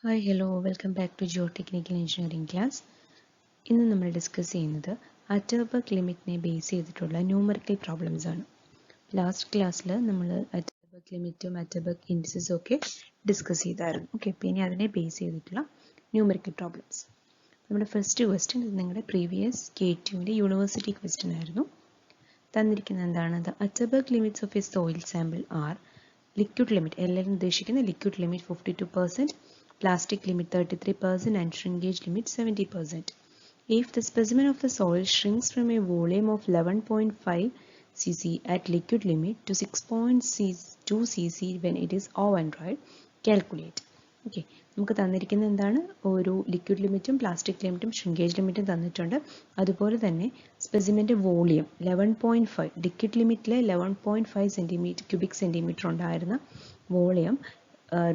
Hi hello welcome back to geotechnical engineering class. ഇന്ന് നമ്മൾ discuss ചെയ്യുന്നത് Atterberg ലിമിറ്റിനെ ബേസ് ചെയ്തിട്ടുള്ള ന്യൂമറിക്കൽ പ്രോബ്ലംസ് ആണ്. ലാസ്റ്റ് ക്ലാസ്സിൽ നമ്മൾ അറ്റർബർഗ് ലിമിറ്റും അറ്റർബർഗ് ഇൻഡിസസും ഒക്കെ ഡിസ്കസ് ചെയ്തായിരുന്നു. ഓക്കെ, പിന്നെ അതിനെ ബേസ് ചെയ്തിട്ടുള്ള ന്യൂമറിക്കൽ പ്രോബ്ലംസ്. നമ്മുടെ ഫസ്റ്റ് ക്വസ്റ്റ്യൻ ഇത് നിങ്ങളുടെ പ്രീവിയസ് K2 യൂണിവേഴ്സിറ്റി ക്വസ്റ്റ്യൻ ആയിരുന്നു. തന്നിരിക്കുന്നത് എന്താണ്? The Atterberg limits of a soil sample are liquid limit, എല്ലാവരും ഉദ്ദേശിക്കുന്ന liquid limit 52%, plastic limit 33% and shrinkage limit 70%. If the specimen of the soil shrinks from a volume of 11.5 cc at liquid limit to 6.2 cc when it is oven dried, calculate. Okay, നമുക്ക് തന്നിരിക്കുന്നത് എന്താണ്? ഒരു liquid ലിമിറ്റും plastic ലിമിറ്റും shrinkage ലിമിറ്റും തന്നിട്ടുണ്ട്. അതുപോലെ തന്നെ സ്പെസിമെൻ്റെ വോളിയം 11.5, ലിക്വിഡ് ലിമിറ്റിൽ 11.5 സെൻറ്റിമീറ്റർ ക്യൂബിക് സെൻറ്റിമീറ്റർ ഉണ്ടായിരുന്ന വോളിയം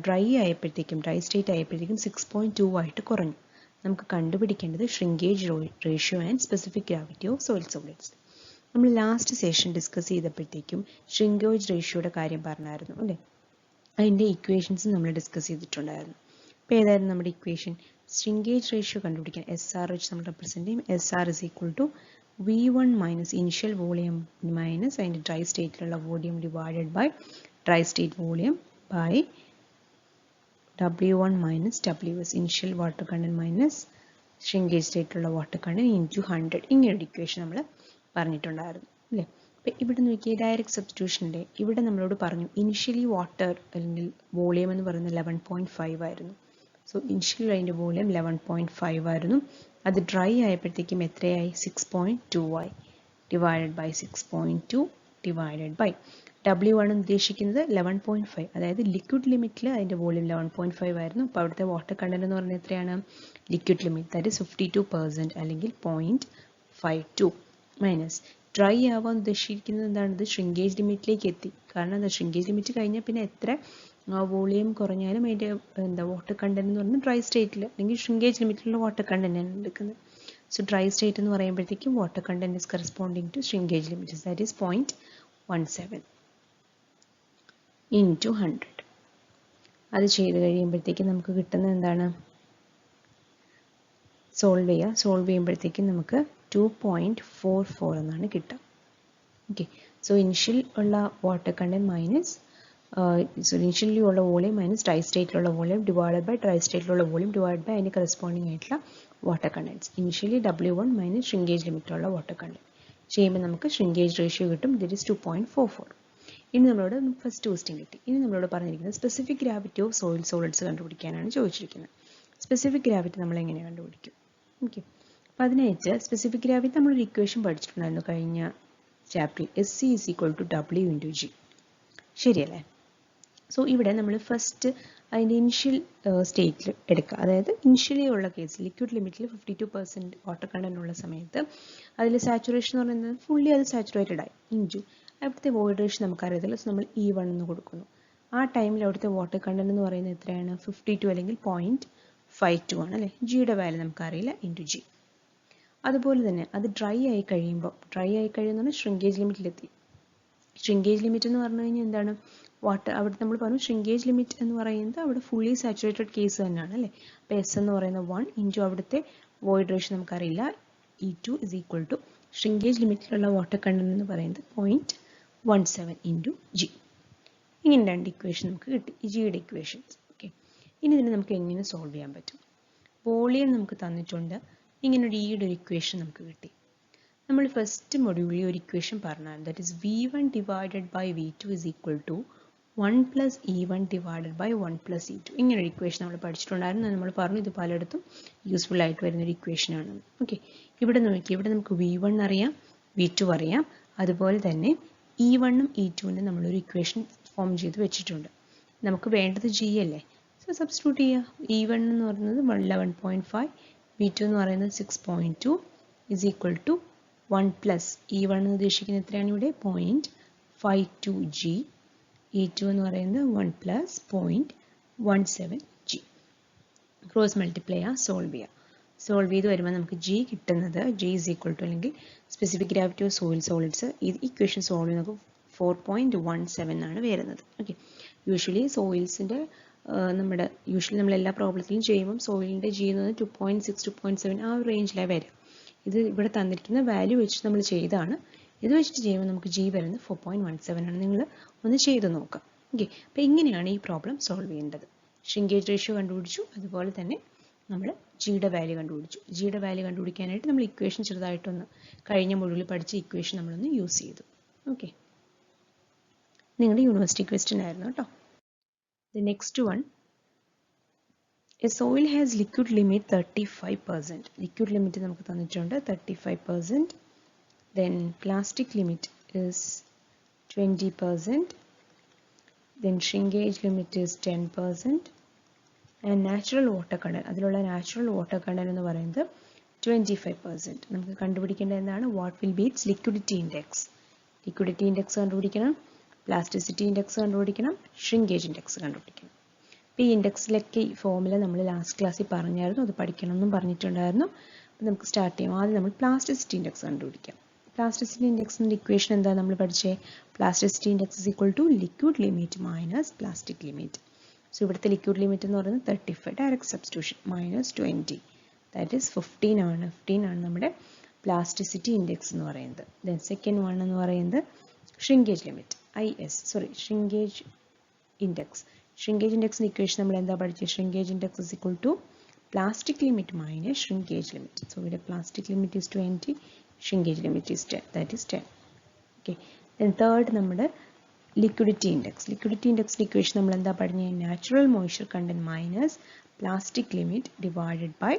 ഡ്രൈ സ്റ്റേറ്റ് ആയപ്പോഴത്തേക്കും 6.2 ആയിട്ട് കുറഞ്ഞു. നമുക്ക് കണ്ടുപിടിക്കേണ്ടത് shrinkage ratio and specific gravity of soil solids. നമ്മൾ ലാസ്റ്റ് സെഷൻ ഡിസ്കസ് ചെയ്തപ്പോഴത്തേക്കും ഷ്രിങ്കേജ് റേഷ്യോയുടെ കാര്യം പറഞ്ഞായിരുന്നു അല്ലേ? അതിൻ്റെ ഇക്വേഷൻസ് നമ്മൾ ഡിസ്കസ് ചെയ്തിട്ടുണ്ടായിരുന്നു. അപ്പോൾ ഏതായിരുന്നു നമ്മുടെ ഇക്വേഷൻ? ഷ്രിങ്കേജ് റേഷ്യോ കണ്ടുപിടിക്കാൻ SR വെച്ച് നമ്മൾ റെപ്രസെൻറ്റ് ചെയ്യും. SR is equal to V1 minus initial volume minus അതിൻ്റെ ഡ്രൈ സ്റ്റേറ്റിലുള്ള volume divided by dry state volume by W1 minus WS, initial water content minus shrinkage സ്റ്റേറ്റിലുള്ള വാട്ടർ കണ്ടന്റ് ഇൻറ്റു 100. ഇങ്ങനൊരു equation നമ്മൾ പറഞ്ഞിട്ടുണ്ടായിരുന്നു അല്ലേ? അപ്പോൾ ഇവിടെ നോക്കിയാൽ ഡയറക്റ്റ് സബ്സ്റ്റിറ്റ്യൂഷൻ്റെ ഇവിടെ നമ്മളോട് പറഞ്ഞു ഇനിഷ്യലി വാട്ടർ അല്ലെങ്കിൽ വോളിയം എന്ന് പറയുന്നത് 11.5 ആയിരുന്നു. സോ ഇനിഷ്യലി അതിൻ്റെ വോളിയം 11.5 ആയിരുന്നു. അത് ഡ്രൈ ആയപ്പോഴത്തേക്കും എത്രയായി? 6.2 ആയി. Divided by 6.2 divided by W1 ഉദ്ദേശിക്കുന്നത് 11.5, അതായത് ലിക്വിഡ് ലിമിറ്റിൽ അതിൻ്റെ വോളിയം 11.5 ആയിരുന്നു. അപ്പോൾ അവിടുത്തെ വാട്ടർ കണ്ടന്റ് എന്ന് പറഞ്ഞാൽ എത്രയാണ്? ലിക്വിഡ് ലിമിറ്റ് ദാറ്റ് ഇസ് 52% അല്ലെങ്കിൽ 0.52 മൈനസ് ഡ്രൈ ആവാൻ ഉദ്ദേശിക്കുന്നത് എന്താണത്? ഷ്രിങ്കേജ് ലിമിറ്റിലേക്ക് എത്തി. കാരണം എന്താ? ഷ്രിങ്കേജ് ലിമിറ്റ് കഴിഞ്ഞാൽ പിന്നെ എത്ര വോളിയം കുറഞ്ഞാലും അതിൻ്റെ വാട്ടർ കണ്ടന്റ് എന്ന് പറയുന്നത് ഡ്രൈ സ്റ്റേറ്റിൽ അല്ലെങ്കിൽ ഷ്രിങ്കേജ് ലിമിറ്റിലുള്ള വാട്ടർ കണ്ടന്റാണ് എടുക്കുന്നത്. സോ ഡ്രൈ സ്റ്റേറ്റ് എന്ന് പറയുമ്പോഴത്തേക്കും water content is corresponding to shrinkage limit that is 0.17 into 100. അത് ചെയ്ത് കഴിയുമ്പോഴത്തേക്കും നമുക്ക് കിട്ടുന്നത് എന്താണ്? സോൾവ് ചെയ്യുമ്പോഴത്തേക്കും നമുക്ക് 2.44 എന്നാണ് കിട്ടുക. ഓക്കെ, സോ ഇനിഷ്യൽ ഉള്ള വാട്ടർ കണ്ടന്റ് മൈനസ് ഇനിഷ്യലി ഉള്ള വോളിയം മൈനസ് ഡ്രൈ സ്റ്റേറ്റിലുള്ള വോളിയം ഡിവൈഡഡ് ബൈ ഡ്രൈ സ്റ്റേറ്റിലുള്ള വോളിയം ഡിവൈഡ് ബൈ അതിന് കറസ്പോണ്ടിങ് ആയിട്ടുള്ള water contents. Initially W1 minus shrinkage ലിമിറ്റിലുള്ള വാട്ടർ കണ്ടന്റ് ചെയ്യുമ്പോൾ നമുക്ക് ഷ്രിങ്കേജ് റേഷ്യോ കിട്ടും. That is 2.44. ഇനി നമ്മളോട് ഫസ്റ്റ് ക്വസ്റ്റ്യൻ കിട്ടി. ഇനി നമ്മളോട് പറഞ്ഞിരിക്കുന്നത് specific gravity of soil solids കണ്ടുപിടിക്കാനാണ് ചോദിച്ചിരിക്കുന്നത്. സ്പെസിഫിക് ഗ്രാവിറ്റി നമ്മൾ എങ്ങനെ കണ്ടുപിടിക്കും? ഓക്കെ, അപ്പോൾ അതിനായിട്ട് സ്പെസിഫിക് ഗ്രാവിറ്റി നമ്മളൊരു ഇക്വേഷൻ പഠിച്ചിട്ടുണ്ടായിരുന്നു കഴിഞ്ഞ ചാപ്റ്ററിൽ. SC is equal to W into G. ശരിയല്ലേ? സോ ഇവിടെ നമ്മൾ ഫസ്റ്റ് അതിൻ്റെ ഇനിഷ്യൽ സ്റ്റേറ്റിൽ എടുക്കുക. അതായത് ഇനിഷ്യലി ഉള്ള കേസ് ലിക്വിഡ് ലിമിറ്റിൽ 52% വാട്ടർ കണ്ടന്റ് ഉള്ള സമയത്ത് അതിൽ സാച്ചുറേഷൻ എന്ന് പറയുന്നത് ഫുള്ളി അത് സാച്ചുറേറ്റഡ് ആയി. ഇൻറ്റു അവിടുത്തെ വോയിഡ് റേഷ്യോ നമുക്കറിയത്തില്ല. സോ നമ്മൾ E1 എന്ന് കൊടുക്കുന്നു. ആ ടൈമിൽ അവിടുത്തെ വാട്ടർ കണ്ടന്റ് എന്ന് പറയുന്നത് എത്രയാണ്? 52 അല്ലെങ്കിൽ 0.52 ആണ് അല്ലേ? ജിയുടെ വാല്യൂ നമുക്കറിയില്ല. Into G. അതുപോലെ തന്നെ അത് ഡ്രൈ ആയി കഴിയുമ്പോൾ ഷ്രിങ്കേജ് ലിമിറ്റിലെത്തി. ഷ്രിങ്കേജ് ലിമിറ്റ് എന്ന് പറഞ്ഞു കഴിഞ്ഞാൽ എന്താണ്? വാട്ടർ അവിടെ നമ്മൾ പറഞ്ഞു ഷ്രിങ്കേജ് ലിമിറ്റ് എന്ന് പറയുന്നത് അവിടെ ഫുള്ളി സാച്ചുറേറ്റഡ് കേസ് തന്നെയാണ് അല്ലേ? അപ്പോൾ S എന്ന് പറയുന്നത് 1 ഇൻറ്റു അവിടുത്തെ വോയിഡ് റേഷ്യോ നമുക്കറിയില്ല. E2 is equal to shrinkage ലിമിറ്റിലുള്ള വാട്ടർ കണ്ടന്റ് എന്ന് പറയുന്നത് 0.17 ഇൻറ്റു G. ഇങ്ങനെ രണ്ട് ഇക്വേഷൻ നമുക്ക് കിട്ടി, ജിയുടെ ഇക്വേഷൻസ്. ഓക്കെ, ഇനി ഇതിനെ നമുക്ക് എങ്ങനെ സോൾവ് ചെയ്യാൻ പറ്റും? വോളിയം നമുക്ക് തന്നിട്ടുണ്ട്. ഇങ്ങനൊരു ഈയുടെ ഒരു ഇക്വേഷൻ നമുക്ക് കിട്ടി. നമ്മൾ ഫസ്റ്റ് മൊഡ്യൂളിൽ ഒരു ഇക്വേഷൻ പറഞ്ഞാൽ that is V1 divided by V2 is equal to 1 plus E1 divided by 1 plus E2. ഇങ്ങനൊരു ഇക്വേഷൻ നമ്മൾ പഠിച്ചിട്ടുണ്ടായിരുന്നു. നമ്മൾ പറഞ്ഞു ഇത് പലയിടത്തും യൂസ്ഫുൾ ആയിട്ട് വരുന്നൊരു ഇക്വേഷനാണ്. ഓക്കെ, ഇവിടെ നോക്കി, ഇവിടെ നമുക്ക് V1 അറിയാം, V2 അറിയാം. അതുപോലെ തന്നെ E1ഉം E2നും നമ്മളൊരു ഇക്വേഷൻ ഫോം ചെയ്ത് വെച്ചിട്ടുണ്ട്. നമുക്ക് വേണ്ടത് G അല്ലേ? സോ സബ്സ്റ്റിറ്റ്യൂട്ട് ചെയ്യുക. E1 എന്ന് പറയുന്നത് 11.5, V2 എന്ന് പറയുന്നത് 6.2 is equal to 1 plus E1 എന്ന് ഉദ്ദേശിക്കുന്നത് എത്രയാണ്? ഇവിടെ 0.52 G. E2 എന്ന് പറയുന്നത് 1 plus 0.17 G. ക്രോസ് മൾട്ടിപ്ലൈ ചെയ്യുക, സോൾവ് ചെയ്ത് വരുമ്പോൾ നമുക്ക് G കിട്ടുന്നത് G is equal to അല്ലെങ്കിൽ specific gravity of soil solids ഈ ഇക്വേഷൻ സോൾവ് ചെയ്യുന്നത് 4.17 ആണ് വരുന്നത്. ഓക്കെ, യൂഷ്വലി സോയിൽസിൻ്റെ നമ്മുടെ യൂഷ്വലി നമ്മൾ എല്ലാ പ്രോബ്ലത്തിലും ചെയ്യുമ്പം സോയിലിൻ്റെ ജി എന്ന് പറഞ്ഞാൽ 2.6 2.7 ആ ഒരു റേഞ്ചിലാണ് വരിക. ഇത് ഇവിടെ തന്നിരിക്കുന്ന വാല്യൂ വെച്ചിട്ട് നമ്മൾ ചെയ്താണ്. ഇത് വെച്ചിട്ട് ചെയ്യുമ്പോൾ നമുക്ക് ജി വരുന്നത് 4.17 ആണ്. നിങ്ങൾ ഒന്ന് ചെയ്ത് നോക്കാം. ഓക്കെ, അപ്പോൾ ഇങ്ങനെയാണ് ഈ പ്രോബ്ലം സോൾവ് ചെയ്യേണ്ടത്. ഷ്രിങ്കേജ് റേഷ്യോ കണ്ടുപിടിച്ചു, അതുപോലെ തന്നെ നമ്മൾ ജിയുടെ വാല്യൂ കണ്ടുപിടിച്ചു. ജിയുടെ വാല്യൂ കണ്ടുപിടിക്കാനായിട്ട് നമ്മൾ ഇക്വേഷൻ ചെറുതായിട്ടൊന്ന് കഴിഞ്ഞ മൊഡ്യൂളിൽ പഠിച്ച ഇക്വേഷൻ നമ്മളൊന്ന് യൂസ് ചെയ്തു. ഓക്കെ, നിങ്ങളുടെ യൂണിവേഴ്സിറ്റി ക്വസ്റ്റ്യൻ ആയിരുന്നു കേട്ടോ. The next one, a soil has liquid limit 35%. Liquid limit നമുക്ക് തന്നിട്ടുണ്ട് 35%. Then plastic limit is 20%. Then shrinkage limit is 10%. And natural water content, അതിലുള്ള natural water content എന്ന് പറയുന്നത് 25%. നമുക്ക് കണ്ടുപിടിക്കേണ്ടത് എന്താണ്? What will be its liquidity index? Liquidity index കണ്ടുപിടിക്കണം, plasticity index കണ്ടുപിടിക്കണം, ഷ്രിങ്കേജ് ഇൻഡെക്സ് കണ്ടുപിടിക്കണം. അപ്പോൾ ഈ ഇൻഡെക്സിലൊക്കെ ഈ ഫോർമുല നമ്മൾ ലാസ്റ്റ് ക്ലാസ്സിൽ പറഞ്ഞായിരുന്നു, അത് പഠിക്കണം എന്നും പറഞ്ഞിട്ടുണ്ടായിരുന്നു. അപ്പോൾ നമുക്ക് സ്റ്റാർട്ട് ചെയ്യാം. ആദ്യം നമ്മൾ പ്ലാസ്റ്റിസിറ്റി ഇൻഡെക്സ് കണ്ടുപിടിക്കാം. പ്ലാസ്റ്റിസിറ്റി ഇൻഡെക്സിൻ്റെ ഇക്വേഷൻ എന്താ നമ്മൾ പഠിച്ചേ? Plasticity index is equal to liquid limit minus plastic limit. So ഇവിടുത്തെ ലിക്വിഡ് ലിമിറ്റ് എന്ന് പറയുന്നത് 35, direct substitution, minus 20, that is 15 ആണ്. 15 ആണ് നമ്മുടെ പ്ലാസ്റ്റിസിറ്റി ഇൻഡെക്സ് എന്ന് പറയുന്നത്. ദെൻ സെക്കൻഡ് വൺ എന്ന് പറയുന്നത് shrinkage limit, shrinkage index. Shrinkage index equation നമ്മൾ എന്താ പഠിച്ചത്? shrinkage index is equal to plastic limit minus shrinkage limit. So ഇവിടെ plastic limit is 20, shrinkage limit is 10, that is 10. Okay, then third നമ്മുടെ liquidity index. Liquidity index equation നമ്മൾ എന്താ പഠിച്ചത്? natural moisture content minus plastic limit divided by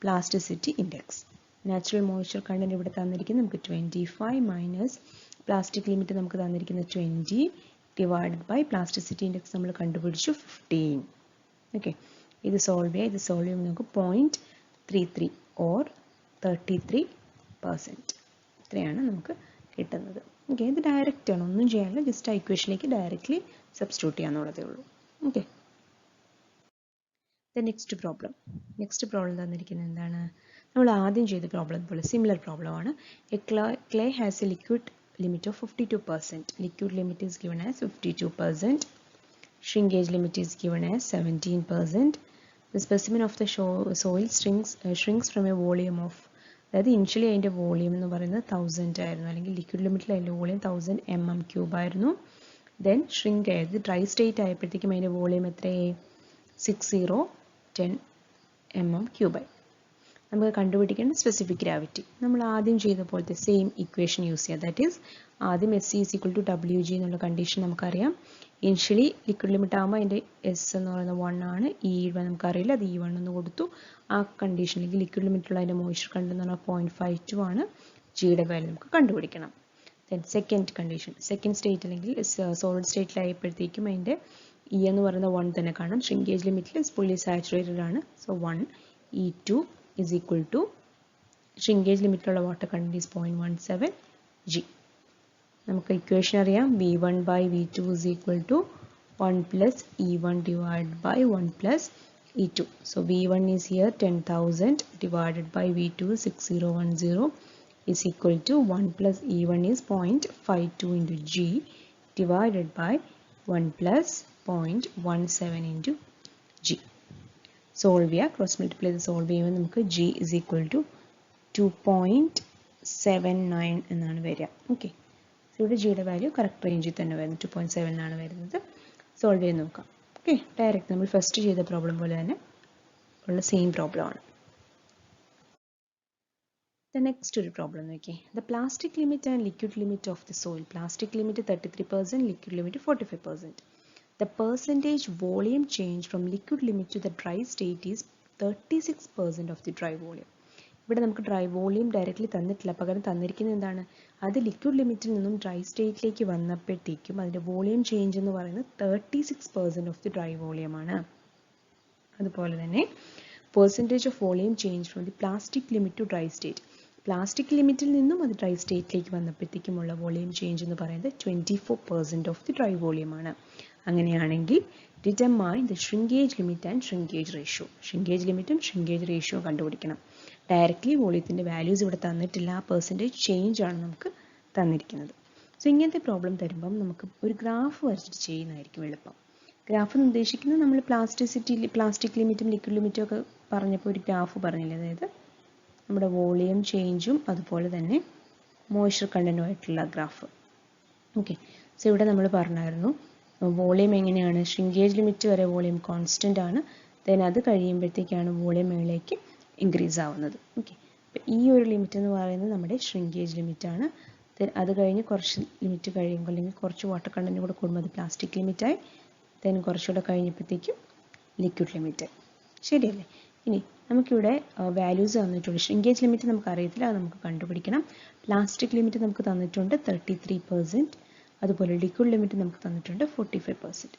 plasticity index. natural moisture content ഇവിടെ തന്നിരിക്കുന്നത് നമുക്ക് 25 minus plastic limit നമുക്ക് തന്നിരിക്കുന്നത് 20 divided by plasticity index നമ്മൾ കണ്ടുപിടിച്ചു 15. ഓക്കെ, ഇത് സോൾവ് ചെയ്യുമ്പോൾ നമുക്ക് 0.33 ഓർ 33%. ഇത്രയാണ് നമുക്ക് കിട്ടുന്നത്. ഓക്കെ, ഇത് ഡയറക്റ്റ് ആണ്, ഒന്നും ചെയ്യാനില്ല, ജസ്റ്റ് ആ ഇക്വേഷനിലേക്ക് ഡയറക്റ്റ്ലി സബ്സ്റ്റിറ്റ്യൂട്ട് ചെയ്യാന്നുള്ളതേ ഉള്ളൂ. ഓക്കെ, നെക്സ്റ്റ് പ്രോബ്ലം തന്നിരിക്കുന്നത് എന്താണ്? നമ്മൾ ആദ്യം ചെയ്ത പ്രോബ്ലം പോലെ സിമിലർ പ്രോബ്ലം ആണ്. A clay has A liquid limit of 52%. Liquid limit is given as 52%. Shrinkage limit is given as 17%. The specimen of the soil shrinks from a volume of, അതായത് initially അതിൻ്റെ volume എന്ന് പറയുന്നത് 1000 ആയിരുന്നു, അല്ലെങ്കിൽ liquid ലിമിറ്റിൽ അതിൻ്റെ volume 1000 mm³ ആയിരുന്നു. Then shrink ആയത് dry state ആയപ്പോഴത്തേക്കും അതിൻ്റെ വോളിയം എത്രയായി? 6010 mm³. നമുക്ക് കണ്ടുപിടിക്കേണ്ട സ്പെസിഫിക് ഗ്രാവിറ്റി നമ്മൾ ആദ്യം ചെയ്ത പോലത്തെ സെയിം ഇക്വേഷൻ യൂസ് ചെയ്യുക. ദാറ്റ് ഈസ് ആദ്യം SC is equal to WG എന്നുള്ള കണ്ടീഷൻ നമുക്കറിയാം. ഇനിഷ്യലി ലിക്വിഡ് ലിമിറ്റ് ആകുമ്പോൾ അതിൻ്റെ എസ് എന്ന് പറയുന്നത് 1 ആണ്, നമുക്കറിയില്ല, അത് E1 എന്ന് കൊടുത്തു. ആ കണ്ടീഷനിലേക്ക് ലിക്വിഡ് ലിമിറ്റുള്ള അതിൻ്റെ മോയ്സ്ചർ കണ്ടന്റ് എന്ന് പറഞ്ഞാൽ 0.52 ആണ്. ജിയുടെ വാല്യൂ നമുക്ക് കണ്ടുപിടിക്കണം. Then second condition, second state അല്ലെങ്കിൽ സോളിഡ് സ്റ്റേറ്റിലായപ്പോഴത്തേക്കും അതിൻ്റെ E എന്ന് പറയുന്നത് 1 തന്നെ കാണാം. ഷ്രിങ്കേജ് ലിമിറ്റിൽ ഫുള്ളി സാച്ചുറേറ്റഡ് ആണ്. So 1 E2 is equal to shrinkage ലിമിറ്റിലുള്ള വാട്ടർ കണ്ടന്റ് is 0.17 G. നമുക്ക് ഇക്വേഷൻ അറിയാം, V1 by V2 is equal to 1 plus E1 divided by 1 plus E2. So V1 is here 10,000 divided by V2 6010 is equal to 1 plus E1 is 0.52 into G divided by 1 plus 0.17 into G. Solve ചെയ്യുക, cross multiply ചെയ്ത് solve ചെയ്യുമ്പോൾ നമുക്ക് G is equal to 2.79 എന്നാണ് വരിക. Okay, ഇവിടെ ജിയുടെ value correct റേഞ്ചിൽ തന്നെ വരുന്നത് 2.7 ആണ് വരുന്നത്. സോൾവ് ചെയ്ത് നോക്കാം. ഓക്കെ, ഡയറക്റ്റ് നമ്മൾ ഫസ്റ്റ് ചെയ്ത പ്രോബ്ലം പോലെ തന്നെ ഉള്ള സെയിം പ്രോബ്ലം ആണ്. നെക്സ്റ്റ് ഒരു പ്രോബ്ലം നോക്കിയേ. The plastic limit and liquid limit of the soil. Plastic limit 33%, liquid limit 45%. The percentage volume change from liquid limit to the dry state is 36% of the dry volume. ഇവിടെ നമുക്ക് dry volume directly തന്നിട്ടില്ല, പകരം തന്നിരിക്കുന്നത് എന്താണ്? അത് liquid ലിമിറ്റിൽ നിന്നും dry സ്റ്റേറ്റിലേക്ക് വന്നപ്പോഴത്തേക്കും അതിൻ്റെ വോളിയം ചേഞ്ച് എന്ന് പറയുന്നത് 36% ഓഫ് ദി ഡ്രൈ വോളിയം ആണ്. അതുപോലെ തന്നെ percentage of volume change from the plastic limit to dry state. Plastic ലിമിറ്റിൽ നിന്നും അത് ഡ്രൈ സ്റ്റേറ്റിലേക്ക് വന്നപ്പോഴത്തേക്കുമുള്ള വോളിയം ചേഞ്ച് എന്ന് പറയുന്നത് 24% ഓഫ് ദി ഡ്രൈ വോളിയം ആണ്. അങ്ങനെയാണെങ്കിൽ determine the shrinkage limit and shrinkage ratio. Shrinkage ലിമിറ്റും ഷ്രിങ്കേജ് റേഷ്യോ കണ്ടുപിടിക്കണം. ഡയറക്റ്റ്ലി വോളിയത്തിൻ്റെ വാല്യൂസ് ഇവിടെ തന്നിട്ടില്ല, ആ പെർസെൻറ്റേജ് ചേഞ്ച് ആണ് നമുക്ക് തന്നിരിക്കുന്നത്. സോ ഇങ്ങനത്തെ പ്രോബ്ലം തരുമ്പം നമുക്ക് ഒരു ഗ്രാഫ് വരച്ചിട്ട് ചെയ്യുന്നതായിരിക്കും എളുപ്പം. ഗ്രാഫ് എന്ന് ഉദ്ദേശിക്കുന്നത് നമ്മൾ പ്ലാസ്റ്റിക് ലിമിറ്റും ലിക്വിഡ് ലിമിറ്റും ഒക്കെ പറഞ്ഞപ്പോൾ ഒരു ഗ്രാഫ് പറഞ്ഞില്ലേ, അതായത് നമ്മുടെ വോളിയം ചേഞ്ചും അതുപോലെ തന്നെ മോയ്സ്ചർ കണ്ടൻറ്റുമായിട്ടുള്ള ഗ്രാഫ്. ഓക്കെ, സോ ഇവിടെ നമ്മൾ പറഞ്ഞായിരുന്നു വോളിയം എങ്ങനെയാണ്, ഷ്രിങ്കേജ് ലിമിറ്റ് വരെ വോളിയം കോൺസ്റ്റൻ്റ് ആണ്, ദെൻ അത് കഴിയുമ്പോഴത്തേക്കാണ് വോളിയം മേളിലേക്ക് ഇൻക്രീസ് ആവുന്നത്. ഓക്കെ, അപ്പോൾ ഈ ഒരു ലിമിറ്റ് എന്ന് പറയുന്നത് നമ്മുടെ ഷ്രിങ്കേജ് ലിമിറ്റാണ്. ദെൻ അത് കഴിഞ്ഞ് കുറച്ച് ലിമിറ്റ് കഴിയുമ്പോൾ, അല്ലെങ്കിൽ കുറച്ച് വാട്ടർ കണ്ടൻറ്റ് കൂടെ കൂടുമ്പോൾ അത് പ്ലാസ്റ്റിക് ലിമിറ്റായി, ദെൻ കുറച്ചുകൂടെ കഴിഞ്ഞപ്പോഴത്തേക്കും ലിക്വിഡ് ലിമിറ്റായി. ശരിയല്ലേ? ഇനി നമുക്കിവിടെ വാല്യൂസ് തന്നിട്ടുണ്ട്. ഷ്രിങ്കേജ് ലിമിറ്റ് നമുക്ക് അറിയത്തില്ല, അത് നമുക്ക് കണ്ടുപിടിക്കണം. പ്ലാസ്റ്റിക് ലിമിറ്റ് നമുക്ക് തന്നിട്ടുണ്ട് 33%, അതുപോലെ ലിക്വിഡ് ലിമിറ്റ് നമുക്ക് തന്നിട്ടുണ്ട് 45%.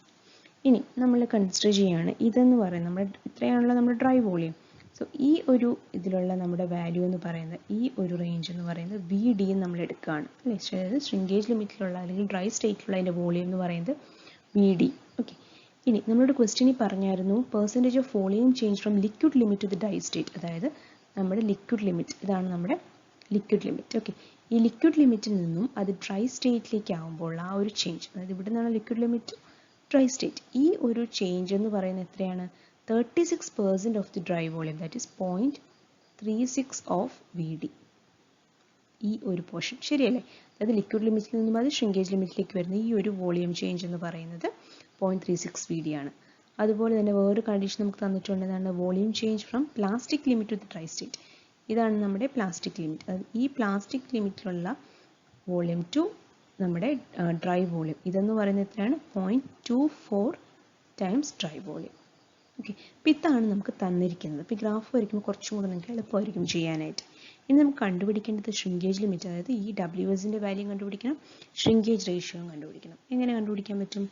ഇനി നമ്മൾ കൺസിഡർ ചെയ്യുകയാണ് ഇതെന്ന് പറയുന്നത് നമ്മുടെ ഇത്രയാണല്ലോ നമ്മുടെ ഡ്രൈ വോളിയം. സോ ഈ ഒരു ഇതിലുള്ള നമ്മുടെ വാല്യൂ എന്ന് പറയുന്നത്, ഈ ഒരു റേഞ്ച് എന്ന് പറയുന്നത് VD നമ്മൾ എടുക്കുകയാണ് അല്ലേ. അതായത് ഷ്രിങ്കേജ് ലിമിറ്റിലുള്ള അല്ലെങ്കിൽ ഡ്രൈ സ്റ്റേറ്റിലുള്ള അതിൻ്റെ വോളിയം എന്ന് പറയുന്നത് VD. ഓക്കെ, ഇനി നമ്മളോട് ക്വസ്റ്റ്യനിൽ പറഞ്ഞായിരുന്നു percentage of volume change from liquid limit to the dry state, അതായത് നമ്മുടെ ലിക്വിഡ് ലിമിറ്റ്, ഇതാണ് നമ്മുടെ ലിക്വിഡ് ലിമിറ്റ്. ഓക്കെ, ഈ ലിക്വിഡ് ലിമിറ്റിൽ നിന്നും അത് ഡ്രൈ സ്റ്റേറ്റിലേക്ക് ആകുമ്പോൾ ആ ഒരു ചേഞ്ച്, അതായത് ഇവിടെ നിന്നാണ് ലിക്വിഡ് ലിമിറ്റ് ഡ്രൈ സ്റ്റേറ്റ്, ഈ ഒരു ചേഞ്ച് എന്ന് പറയുന്നത് എത്രയാണ്? 36% of the dry volume, that is 0.36 of VD. ഈ ഒരു പോർഷൻ ശരിയല്ലേ? അതായത് ലിക്വിഡ് ലിമിറ്റിൽ നിന്നും അത് ഷ്രിങ്കേജ് ലിമിറ്റിലേക്ക് വരുന്ന ഈ ഒരു വോളിയം ചേഞ്ച് എന്ന് പറയുന്നത് 0.36 VD ആണ്. അതുപോലെ തന്നെ വേറൊരു കണ്ടീഷൻ നമുക്ക് തന്നിട്ടുള്ളതാണ് volume change from plastic limit to the dry state. ഇതാണ് നമ്മുടെ പ്ലാസ്റ്റിക് ലിമിറ്റ്. അതായത് ഈ പ്ലാസ്റ്റിക് ലിമിറ്റിലുള്ള വോളിയം ടു നമ്മുടെ ഡ്രൈ വോളിയം, ഇതെന്ന് പറയുന്നത് എത്രയാണ്? 0.24 ടൈംസ് ഡ്രൈ വോളിയം. ഓക്കെ, അപ്പോൾ ഇതാണ് നമുക്ക് തന്നിരിക്കുന്നത്. ഇപ്പോൾ ഗ്രാഫ് വരയ്ക്കുമ്പോൾ കുറച്ചും കൂടെ നിങ്ങൾക്ക് എളുപ്പമായിരിക്കും ചെയ്യാനായിട്ട്. ഇനി നമുക്ക് കണ്ടുപിടിക്കേണ്ടത് ഷ്രിങ്കേജ് ലിമിറ്റ്, അതായത് ഈ WSൻ്റെ വാല്യൂ കണ്ടുപിടിക്കണം, ഷ്രിങ്കേജ് റേഷ്യോയും കണ്ടുപിടിക്കണം. എങ്ങനെ കണ്ടുപിടിക്കാൻ പറ്റും?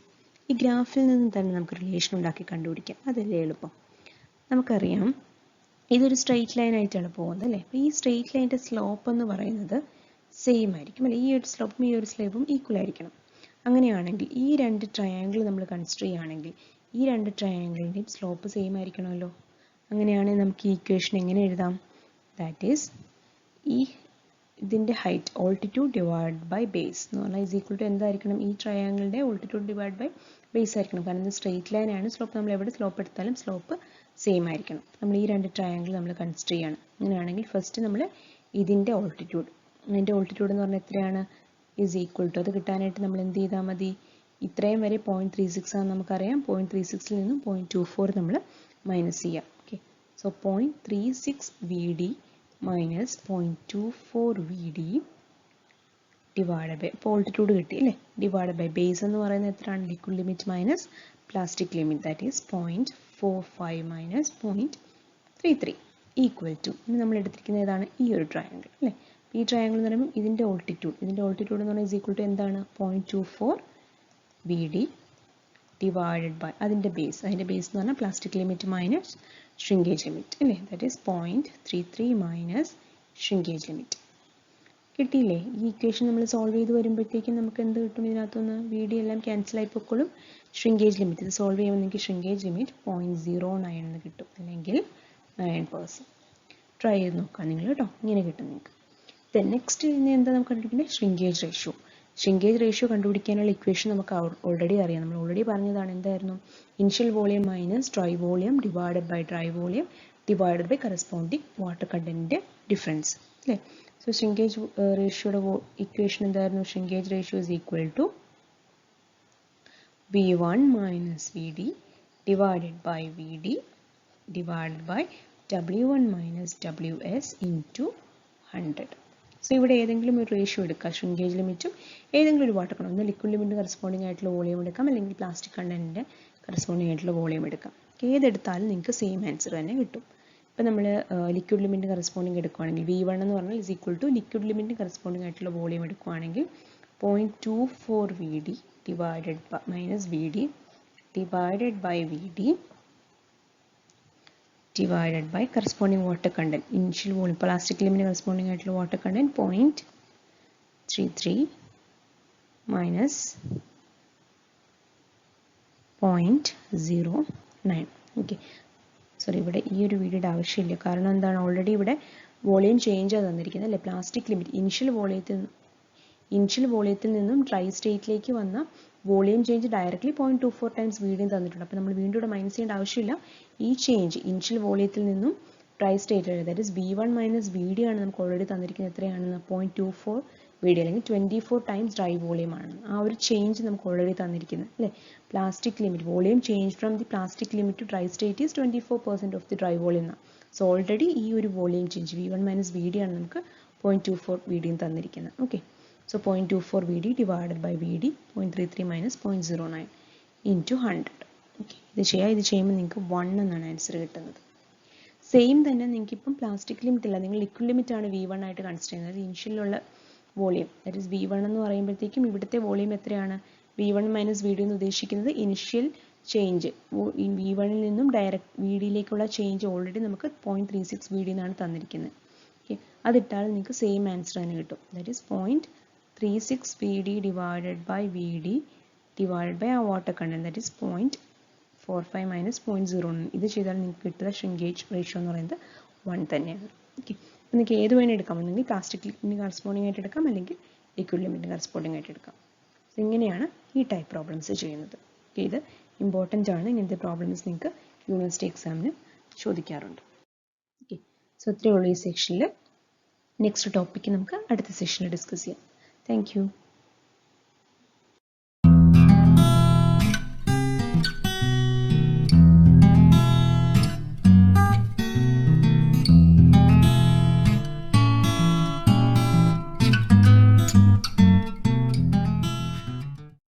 ഈ ഗ്രാഫിൽ നിന്ന് തന്നെ നമുക്ക് റിലേഷൻ ഉണ്ടാക്കി കണ്ടുപിടിക്കാം, അതല്ലേ എളുപ്പം. നമുക്കറിയാം ഇതൊരു സ്ട്രെയിറ്റ് ലൈൻ ആയിട്ടാണ് പോകുന്നത് അല്ലേ. അപ്പോൾ ഈ സ്ട്രെയിറ്റ് ലൈനിൻ്റെ സ്ലോപ്പ് എന്ന് പറയുന്നത് സെയിം ആയിരിക്കും അല്ലേ. ഈ ഒരു സ്ലോപ്പും ഈ ഒരു സ്ലോപ്പും ഈക്വൽ ആയിരിക്കണം. അങ്ങനെയാണെങ്കിൽ ഈ രണ്ട് ട്രയാങ്കിൾ നമ്മൾ കൺസിഡർ ചെയ്യുകയാണെങ്കിൽ ഈ രണ്ട് ട്രയാങ്കിളിൻ്റെയും സ്ലോപ്പ് സെയിം ആയിരിക്കണമല്ലോ. അങ്ങനെയാണെങ്കിൽ നമുക്ക് ഈ ഇക്വേഷൻ എങ്ങനെ എഴുതാം? ദാറ്റ് ഈസ് ഈ ഇതിൻ്റെ height altitude divide by base എന്ന് പറഞ്ഞാൽ ഈസ് ഈക്വൽ ടു എന്തായിരിക്കണം? ഈ ട്രയാങ്കിളിൻ്റെ ഓൾട്ടിറ്റ്യൂഡ് ഡിവൈഡ് ബൈ ബേസ് ആയിരിക്കണം. കാരണം ഇത് സ്ട്രെയിറ്റ് ലൈൻ ആണ്, സ്ലോപ്പ് നമ്മൾ എവിടെ സ്ലോപ്പ് എടുത്താലും സ്ലോപ്പ് സെയിം ആയിരിക്കണം. നമ്മൾ ഈ രണ്ട് ട്രയാങ്കിൾ നമ്മൾ കൺസിഡർ ചെയ്യണം. അങ്ങനെയാണെങ്കിൽ ഫസ്റ്റ് നമ്മൾ ഇതിൻ്റെ ഓൾട്ടിറ്റ്യൂഡ് എന്ന് പറഞ്ഞാൽ എത്രയാണ്? ഈസ് ഈക്വൽ ടു, അത് കിട്ടാനായിട്ട് നമ്മൾ എന്ത് ചെയ്താൽ മതി? ഇത്രയും വരെ 0.36 ആണെന്ന് നമുക്കറിയാം. 0.36ൽ നിന്നും 0.24 നമ്മൾ മൈനസ് ചെയ്യാം. Okay, so 0.36 VD minus 0.24 VD divide by, ഇപ്പോൾ ഓൾട്ടിറ്റ്യൂഡ് കിട്ടി അല്ലേ, ഡിവൈഡ് ബൈ ബേസ് എന്ന് പറയുന്നത് എത്രയാണ്? Liquid limit minus plastic limit, that is 0.45 minus 0.33 equal to, ഇനി നമ്മൾ എടുത്തിരിക്കുന്ന ഏതാണ്? ഈ ഒരു ട്രയാങ്കിൾ അല്ലേ. ഈ ട്രയാങ്കിൾ എന്ന് പറയുമ്പോൾ ഇതിൻ്റെ ഓൾട്ടിറ്റ്യൂഡ് എന്ന് പറഞ്ഞാൽ ഈസ് ഈക്വൽ ടു എന്താണ്? 0.24 VD ഡിവൈഡഡ് ബൈ അതിൻ്റെ ബേസ് എന്ന് പറഞ്ഞാൽ plastic limit minus shrinkage limit അല്ലേ, that is 0.33 minus shrinkage limit. കിട്ടിയില്ലേ? ഈ ഇക്വേഷൻ നമ്മൾ സോൾവ് ചെയ്ത് വരുമ്പോഴത്തേക്കും നമുക്ക് എന്ത് കിട്ടും? ഇതിനകത്തുനിന്ന് VD എല്ലാം ക്യാൻസൽ ആയി പൊക്കോളും. ഷ്രിങ്കേജ് ലിമിറ്റ് ഇത് സോൾവ് ചെയ്യുമ്പോൾ നിങ്ങൾക്ക് ഷ്രിങ്കേജ് ലിമിറ്റ് 0.09 എന്ന് കിട്ടും, അല്ലെങ്കിൽ 9%. ട്രൈ ചെയ്ത് നോക്കാം നിങ്ങൾ കേട്ടോ, ഇങ്ങനെ കിട്ടും നിങ്ങൾക്ക്. ദെൻ നെക്സ്റ്റ് എന്താ നമുക്ക് കണ്ടുപിടിക്കേണ്ടത്? ഷ്രിങ്കേജ് റേഷ്യോ കണ്ടുപിടിക്കാനുള്ള ഇക്വേഷൻ നമുക്ക് ഓൾറെഡി അറിയാം. നമ്മൾ ഓൾറെഡി പറഞ്ഞതാണ്. എന്തായിരുന്നു? Initial volume minus dry volume divided by dry volume divided by corresponding water കണ്ടൻറ്റിൻ്റെ ഡിഫറൻസ് അല്ലേ. സോ ഷ്രിങ്കേജ് റേഷ്യോയുടെ ഇക്വേഷൻ എന്തായിരുന്നു? Shrinkage ratio is equal to V1 minus VD divided by VD divided by W1 minus WS into 100. So ഇവിടെ ഏതെങ്കിലും ഒരു ratio എടുക്കുക, shrinkage ലിമിറ്റും ഏതെങ്കിലും ഒരു വാട്ടർ കണ്ടന്റ്, ഒന്ന് ലിക്വിഡ് ലിമിറ്റ് കറസ്പോണ്ടിങ് ആയിട്ടുള്ള വോളിയം എടുക്കാം, അല്ലെങ്കിൽ പ്ലാസ്റ്റിക് കണ്ടന്റിൻ്റെ കറസ്പോണ്ടിങ് ആയിട്ടുള്ള വോളിയം എടുക്കാം. ഏതെടുത്താലും നിങ്ങൾക്ക് സെയിം ആൻസർ തന്നെ കിട്ടും. ഇപ്പോൾ നമ്മൾ ലിക്വിഡ് ലിമിറ്റ് കറസ്പോണ്ടിങ് എടുക്കുകയാണെങ്കിൽ V1 എന്ന് പറഞ്ഞാൽ is equal to liquid limit corresponding ആയിട്ടുള്ള വോളിയം എടുക്കുകയാണെങ്കിൽ 0.24 VD divided by minus VD divided by VD divided by corresponding water content, initial volume plastic limit corresponding ആയിട്ടുള്ള water content 0.33 minus 0.09. Okay, sorry ഇവിടെ ഈ ഒരു വീഡിയോയുടെ ആവശ്യമില്ല, കാരണം എന്താണ്? ഓൾറെഡി ഇവിടെ വോളിയം ചേഞ്ച് തന്നിരിക്കുന്നത് അല്ലേ. പ്ലാസ്റ്റിക് ലിമിറ്റ് ഇനിഷ്യൽ വോളിയത്തിൽ നിന്നും ഡ്രൈ സ്റ്റേറ്റിലേക്ക് വന്ന വോളിയം ചേഞ്ച് ഡയറക്റ്റ്ലി 0.24 ടൈംസ് വീഡിയും തന്നിട്ടുണ്ട്. അപ്പോൾ നമ്മൾ വീണ്ടും ഇവിടെ മൈനസ് ചെയ്യേണ്ട ആവശ്യമില്ല. ഈ ചേഞ്ച് ഇനിഷ്യൽ വോളിയത്തിൽ നിന്നും dry state that is V1 minus VD ആണ് നമുക്ക് ഓൾറെഡി തന്നിരിക്കുന്നത് എത്രയാണെന്ന് 0.24 VD അല്ലെങ്കിൽ 24 ടൈംസ് ഡ്രൈ വോളിയം ആണ്. ആ ഒരു ചേഞ്ച് നമുക്ക് ഓൾറെഡി തന്നിരിക്കുന്നത് അല്ലേ. Plastic limit volume change from the plastic limit to dry state is 24% of the dry volume എന്നാണ്. സോ ഓൾറെഡി ഈ ഒരു volume change V1 minus VD ആണ് നമുക്ക് 0.24 VD തന്നിരിക്കുന്നത്. Okay, so 0.24 VD divided by VD 0.33 minus 0.09 into 100. Okay, ഇത് ചെയ്യുമ്പോൾ നിങ്ങൾക്ക് 1 എന്നാണ് ആൻസർ കിട്ടുന്നത്. സെയിം തന്നെ നിങ്ങൾക്ക് ഇപ്പം പ്ലാസ്റ്റിക് ലിമിറ്റ് ഇല്ല, നിങ്ങൾ ലിക്വിഡ് ലിമിറ്റ് ആണ് V1 ആയിട്ട് കൺസിഡർ ചെയ്യുന്നത്. ഇനിഷ്യലുള്ള വോളിയം ദാറ്റ് ഇസ് V1 എന്ന് പറയുമ്പോഴത്തേക്കും ഇവിടുത്തെ വോളിയം എത്രയാണ്? V1 മൈനസ് VD എന്ന് ഉദ്ദേശിക്കുന്നത് ഇനിഷ്യൽ ചേഞ്ച് V1 ൽ നിന്നും ഡയറക്റ്റ് VD ചേഞ്ച് ഓൾറെഡി നമുക്ക് 0.36 VD എന്നാണ് തന്നിരിക്കുന്നത്. ഓക്കെ, അതിട്ടാൽ നിങ്ങൾക്ക് സെയിം ആൻസർ തന്നെ കിട്ടും. That is 0.36 VD divided by VD divided by our water content that is 0.45 minus 0.09. ഇത് ചെയ്താൽ നിങ്ങൾക്ക് കിട്ടുന്ന ഷ്രിങ്കേജ് റേഷ്യോ എന്ന് പറയുന്നത് 1 തന്നെയാണ്. ഓക്കെ, നിങ്ങൾക്ക് ഏത് വേണേൽ എടുക്കാം, അല്ലെങ്കിൽ പ്ലാസ്റ്റിക് ലിമിറ്റിന് കറസ്പോണ്ടിങ് ആയിട്ട് എടുക്കാം, അല്ലെങ്കിൽ ലിക്വിഡ് ലിമിറ്റിന് കറസ്പോണ്ടിങ് ആയിട്ട് എടുക്കാം. സോ ഇങ്ങനെയാണ് ഈ ടൈപ്പ് പ്രോബ്ലംസ് ചെയ്യുന്നത്. ഓക്കെ, ഇത് ഇമ്പോർട്ടൻ്റ് ആണ്. ഇങ്ങനത്തെ പ്രോബ്ലംസ് നിങ്ങൾക്ക് യൂണിവേഴ്സിറ്റി എക്സാമിന് ചോദിക്കാറുണ്ട്. ഓക്കെ, സോ ഇത്രയേ ഉള്ളൂ ഈ സെക്ഷനിൽ. നെക്സ്റ്റ് ടോപ്പിക്ക് നമുക്ക് അടുത്ത സെഷനിൽ ഡിസ്കസ് ചെയ്യാം. Thank you.